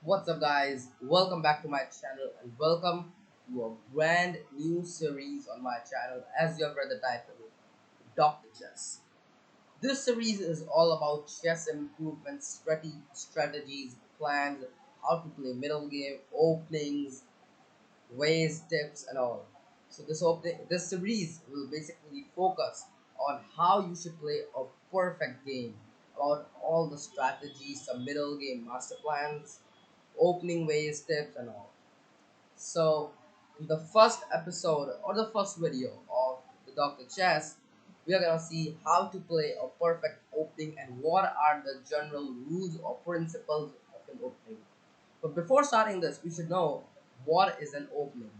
What's up, guys? Welcome back to my channel and welcome to a brand new series on my channel. As you have read the title, DR.CHESS. This series is all about chess improvement strategies, plans, how to play middle game, openings, ways, tips, and all. So this series will basically focus on how you should play a perfect game, about all the strategies, some middle game master plans, opening ways, tips, and all. So, in the first episode or the first video of the Dr. Chess, we are gonna see how to play a perfect opening and what are the general rules or principles of an opening. But before starting this, we should know what is an opening.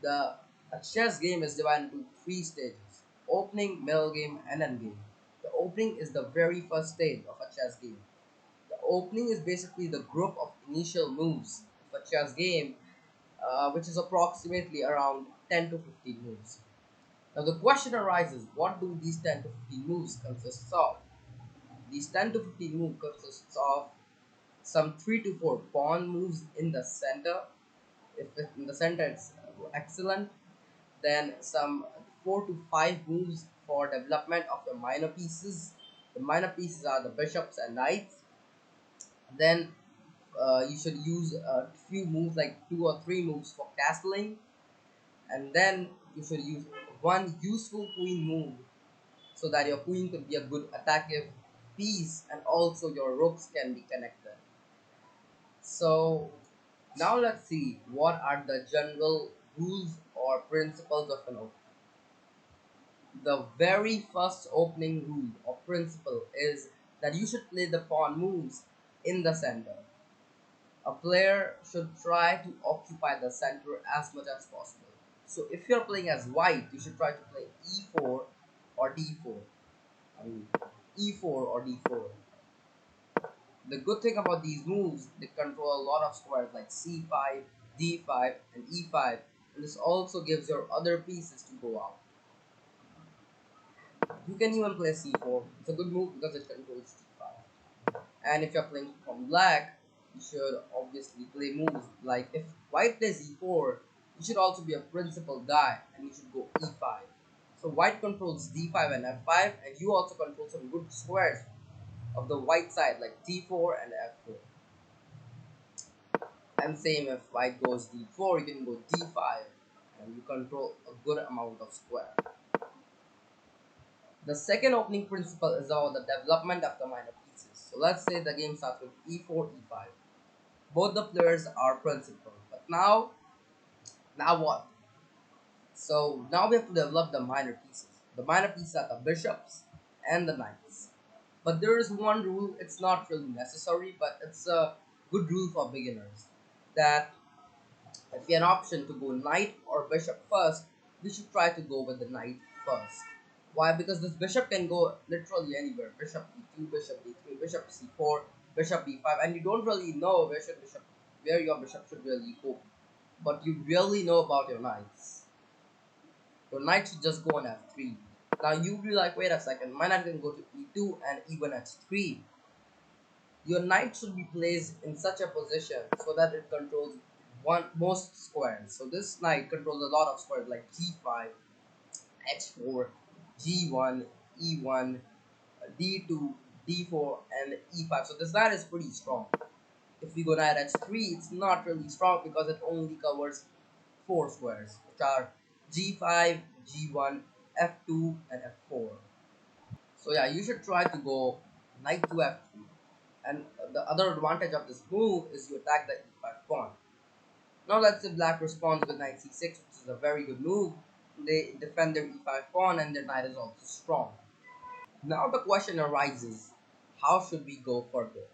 The A chess game is divided into three stages: opening, middle game, and end game. The opening is the very first stage of a chess game. The opening is basically the group of initial moves of a chess game, which is approximately around 10 to 15 moves. Now the question arises, what do these 10 to 15 moves consist of? These 10 to 15 moves consists of some 3 to 4 pawn moves in the center. If it's in the center, it's excellent. Then some 4 to 5 moves for development of the minor pieces. The minor pieces are the bishops and knights. Then you should use a few moves, like 2 or 3 moves for castling, and then you should use one useful queen move so that your queen could be a good attacking piece and also your rooks can be connected. So now let's see what are the general rules or principles of an opening. The very first opening rule or principle is that you should play the pawn moves in the center. A player should try to occupy the center as much as possible. So if you're playing as white, you should try to play e4 or d4. I mean, e4 or d4. The good thing about these moves, they control a lot of squares like c5, d5, and e5, and this also gives your other pieces to go out. You can even play c4. It's a good move because it controls c5. And if you're playing from black, you should obviously play moves like, if white plays e4, you should also be a principal guy and you should go e5. So white controls d5 and f5, and you also control some good squares of the white side like d4 and f4. And same, if white goes d4, you can go d5 and you control a good amount of square. The second opening principle is about the development of the minor pieces. So let's say the game starts with e4, e5. Both the players are principal. But now what? So now we have to develop the minor pieces. The minor pieces are the bishops and the knights. But there is one rule, it's not really necessary, but it's a good rule for beginners. That if you have an option to go knight or bishop first, we should try to go with the knight first. Why? Because this bishop can go literally anywhere. Bishop e2, bishop d3, bishop c4, bishop b5, and you don't really know where your bishop should really go. But you really know about your knights. Your knight should just go on f3. Now you'll be like, wait a second, my knight can go to e2 and even h3. Your knight should be placed in such a position so that it controls most squares. So this knight controls a lot of squares like g5, h4, g1, e1, d2, d4, and e5. So this knight is pretty strong. If we go knight h3, it's not really strong because it only covers 4 squares, which are g5, g1, f2, and f4. So yeah, you should try to go knight to f3. And the other advantage of this move is you attack the e5 pawn. Now let's say black responds with knight c6, which is a very good move. They defend their e5 pawn and their knight is also strong. Now the question arises, how should we go further?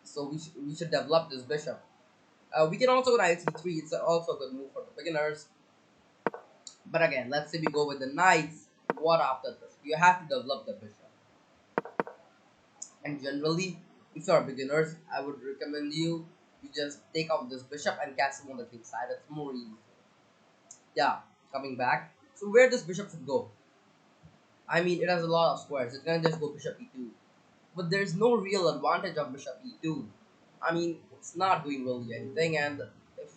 So we should develop this bishop. We can also go knight c3, it's also a good move for the beginners. But again, let's say we go with the knights. What after this? You have to develop the bishop. And generally, if you are beginners, I would recommend you just take out this bishop and cast him on the king side. It's more easy. Yeah, coming back. So where this bishop should go? I mean, it has a lot of squares. It's gonna just go bishop e2. But there's no real advantage of bishop e2. I mean, it's not doing really anything. And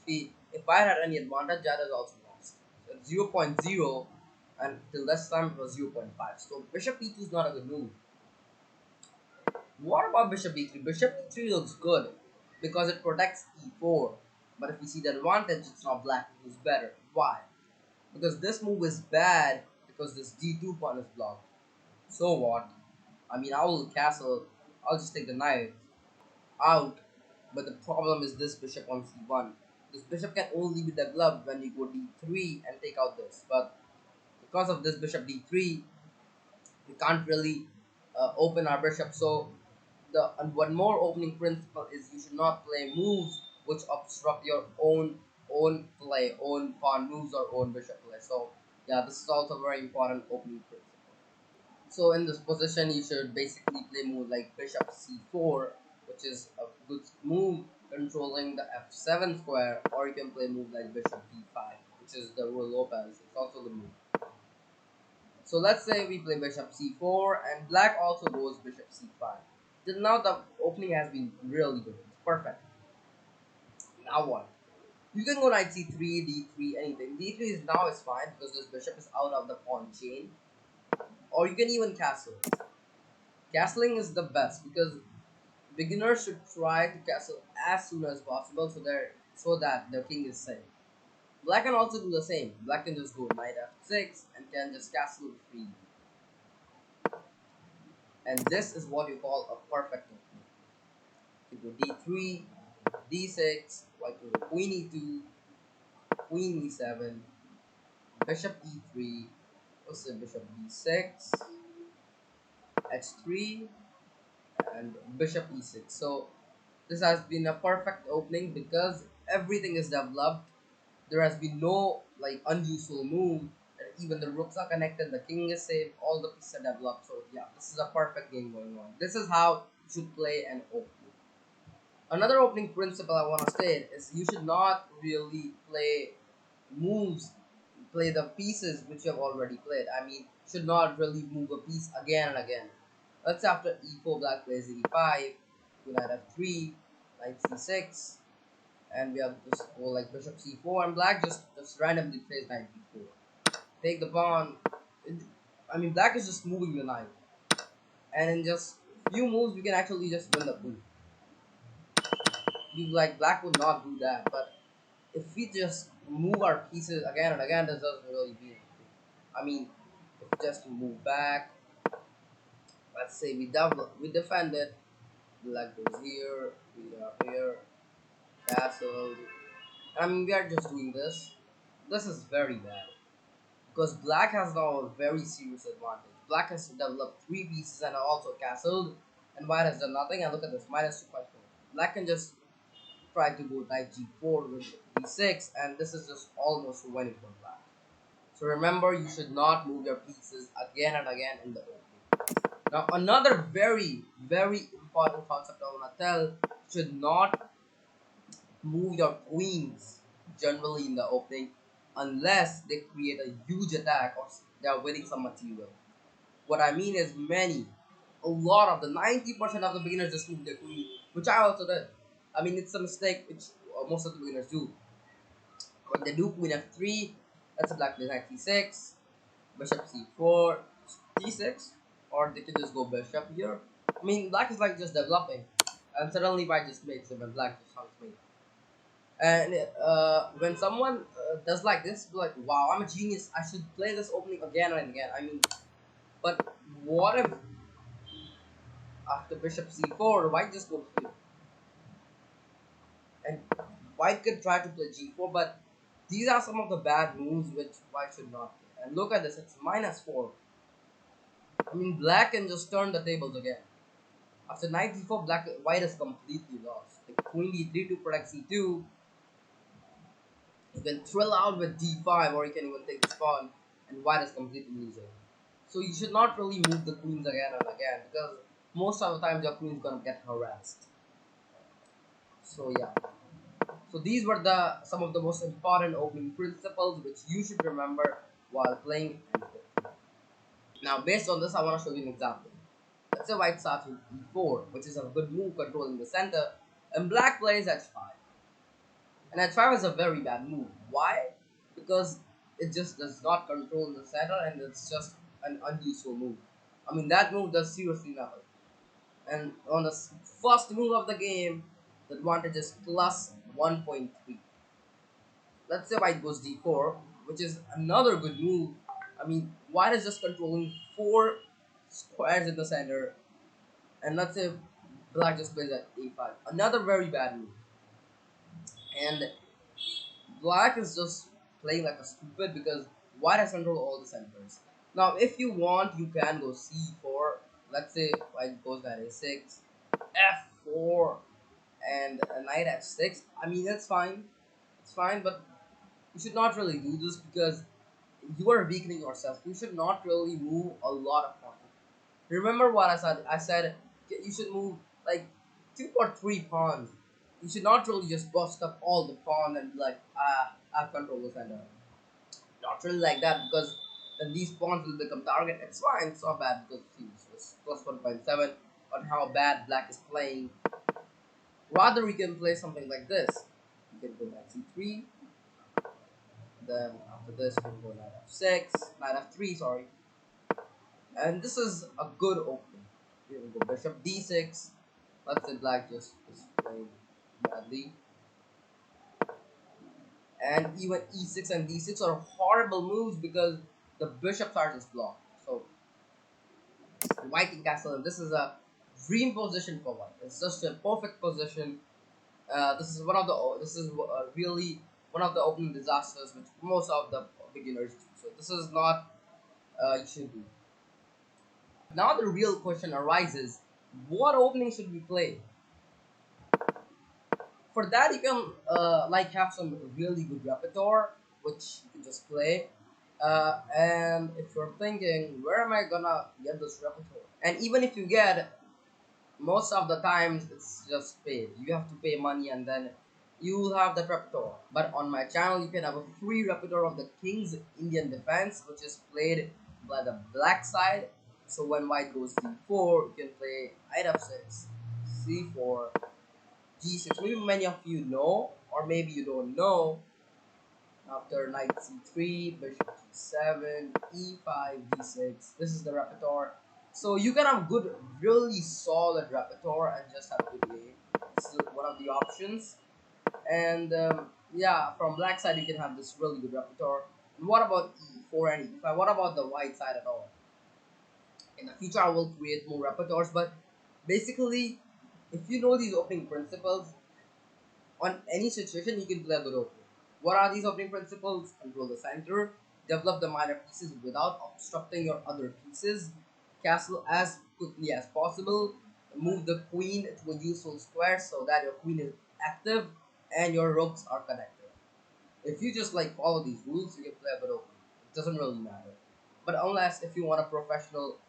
if white had any advantage, that is also lost. So it's zero point 0, and till this time it was 0.5. So bishop e2 is not a good move. What about bishop e3? Bishop e3 looks good because it protects e4. But if we see the advantage, it's not black who's better. Why? Because this move is bad because this d2 pawn is blocked. So what? I mean, I will castle. I'll just take the knight out. But the problem is this bishop on c1. This bishop can only be developed when you go d3 and take out this. But because of this bishop d3, we can't really open our bishop. So and one more opening principle is you should not play moves which obstruct your own play, own pawn moves or own bishop play. So yeah, this is also a very important opening principle. So in this position, you should basically play move like bishop c4, which is a good move controlling the f7 square, or you can play move like bishop d5, which is the Ruy Lopez. It's also the move. So let's say we play bishop c4 and black also goes bishop c5. Till now the opening has been really good. It's perfect. Now what? You can go knight c3, d3, anything. d3 is now is fine because this bishop is out of the pawn chain. Or you can even castle. Castling is the best because beginners should try to castle as soon as possible so that their king is safe. Black can also do the same. Black can just go knight f6 and can just castle freely. And this is what you call a perfect opening. You go d3, d6, white to queen e2, queen e7, bishop e3, also bishop d6, h3, and bishop e6. So this has been a perfect opening because everything is developed. There has been no like unuseful move. And even the rooks are connected, the king is safe, all the pieces are developed. So yeah, this is a perfect game going on. This is how you should play an opening. Another opening principle I want to state is you should not really moves, play the pieces which you have already played. I mean, should not really move a piece again and again. Let's say after e4, black plays e5, knight f3, knight c6, and we have just go like bishop c4, and black just randomly plays knight b4. Take the pawn. I mean, black is just moving the knight, and in just few moves, we can actually just win the queen. You like black would not do that, but if we just move our pieces again and again, this doesn't really mean anything. I mean, if we just move back, let's say we defend it, black goes here, we are here, castle. I mean, we are just doing this. This is very bad because black has now a very serious advantage. Black has developed three pieces and also castled, and white has done nothing. And look at this, minus 2.4. Black can just try to go knight g4 with d6, and this is just almost winning for black. So remember, you should not move your pieces again and again in the opening. Now, another very important concept I want to tell: should not move your queens generally in the opening unless they create a huge attack or they are winning some material. What I mean is a lot of the 90% of the beginners just move their queen, which I also did. I mean, it's a mistake which most of the beginners do. When they do queen f3, that's a black plays knight c6, bishop c4, d6, or they can just go bishop here. I mean, black is like just developing, and suddenly white just makes it when black just hunts me. And when someone does like this, be like, wow, I'm a genius. I should play this opening again and again. I mean, but what if after bishop c4, white just goes here? And white could try to play g4, but these are some of the bad moves which white should not play. And look at this, it's -4. I mean, black can just turn the tables again. After knight d4, white is completely lost. Like queen d3 to protect c2. You can thrill out with d5, or you can even take this pawn, and white is completely losing. So you should not really move the queens again and again because most of the time your queen is gonna get harassed. So yeah. So these were some of the most important opening principles which you should remember while playing. Now, based on this, I want to show you an example. Let's say white starts with e4, which is a good move controlling the center, And black plays h5. And h5 is a very bad move. Why? Because it just does not control the center and it's just an unuseful move. I mean, that move does seriously nothing. And on the first move of the game, the advantage is plus 1.3. Let's say white goes d4, which is another good move. I mean, white is just controlling 4 squares in the center. And let's say black just plays at a5. Another very bad move. And black is just playing like a stupid because white has control all the centers. Now, if you want, you can go c4. Let's say white goes knight a6, f4, and a knight f6. I mean, that's fine. It's fine, but you should not really do this because you are weakening yourself. You should not really move a lot of pawns. Remember what I said? I said you should move like 2 or 3 pawns. You should not really just bust up all the pawns and be like, I've control the center. Not really like that because then these pawns will become target. It's fine, it's not bad because it's plus 1.7 on how bad black is playing. Rather, we can play something like this. You can go knight c3, then after this, we can go knight f6, knight f3, sorry. And this is a good opening. Here we go, bishop d6. Let's say black just is playing badly. And even e6 and d6 are horrible moves because the bishops are just blocked. So white can castle, and this is a dream position for white. It's just a perfect position. This is really one of the opening disasters which most of the beginners do. So this is not you should do. Now the real question arises: what opening should we play? For that, you can like have some really good repertoire, which you can just play. And if you're thinking, where am I gonna get this repertoire? And even if you get, most of the times it's just paid. You have to pay money and then you will have the repertoire. But on my channel, you can have a free repertoire of the King's Indian Defense, which is played by the black side. So when white goes d4, you can play knight f6, c4, g6. Maybe many of you know, or maybe you don't know. After knight c3, bishop g7, e5, d6. This is the repertoire. So you can have good, really solid repertoire and just have a good game. This is one of the options. And yeah, from black side you can have this really good repertoire. And what about e4 and e5? What about the white side at all? In the future I will create more repertoires, but basically, if you know these opening principles, on any situation, you can play a good opening. What are these opening principles? Control the center, develop the minor pieces without obstructing your other pieces, castle as quickly as possible, move the queen to a useful square so that your queen is active and your rooks are connected. If you just like follow these rules, you can play a good opening. It doesn't really matter. But unless if you want a professional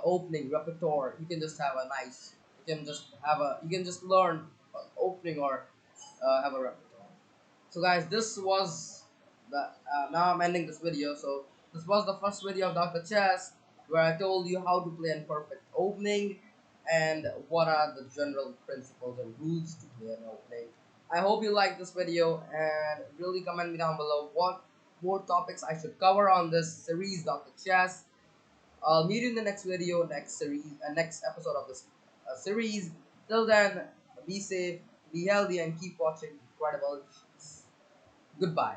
opening repertoire, you can just have a nice. You can just have a. You can just learn opening or have a repertoire. So guys, this was the. Now I'm ending this video. So this was the first video of DR.CHESS where I told you how to play a perfect opening and what are the general principles and rules to play an opening. I hope you like this video and really comment me down below what more topics I should cover on this series DR.CHESS. I'll meet you in the next video, next series, next episode of this series. Till then, be safe, be healthy, and keep watching Incredible. Goodbye.